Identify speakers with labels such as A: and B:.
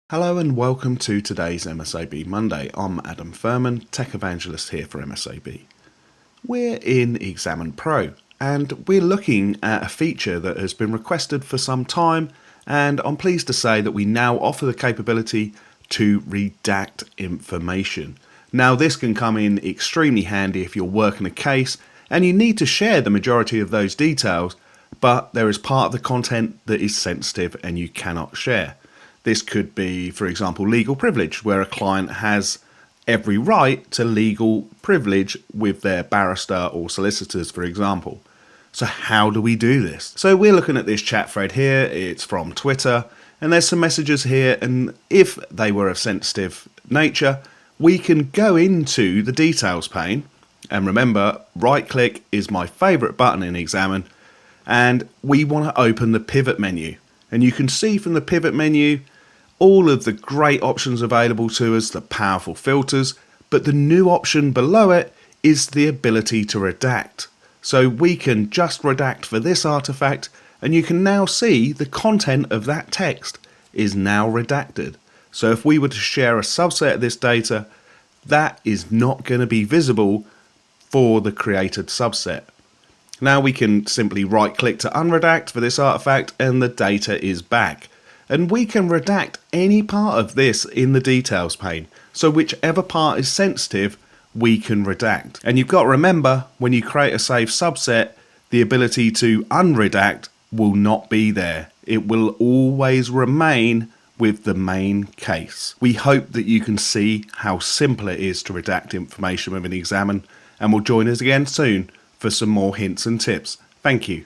A: Hello and welcome to today's MSAB Monday. I'm Adam Furman, Tech Evangelist here for MSAB. We're in XAMN Pro and we're looking at a feature that has been requested for some time, and I'm pleased to say that we now offer the capability to redact information. Now this can come in extremely handy if you're working a case and you need to share the majority of those details, but there is part of the content that is sensitive and you cannot share. This could be, for example, legal privilege, where a client has every right to legal privilege with their barrister or solicitors, for example. So how do we do this? So we're looking at this chat thread here. It's from Twitter, and there's some messages here, and if they were of sensitive nature, we can go into the details pane. And remember, right click is my favorite button in XAMN, and we want to open the pivot menu. And you can see from the pivot menu all of the great options available to us, the powerful filters, but the new option below it is the ability to redact. So we can just redact for this artifact, and you can now see the content of that text is now redacted. So if we were to share a subset of this data, that is not going to be visible for the created subset. Now we can simply right click to unredact for this artifact and the data is back. And we can redact any part of this in the details pane. So whichever part is sensitive, we can redact. And you've got to remember, when you create a saved subset, the ability to unredact will not be there. It will always remain with the main case. We hope that you can see how simple it is to redact information within XAMN, and will join us again soon for some more hints and tips. Thank you.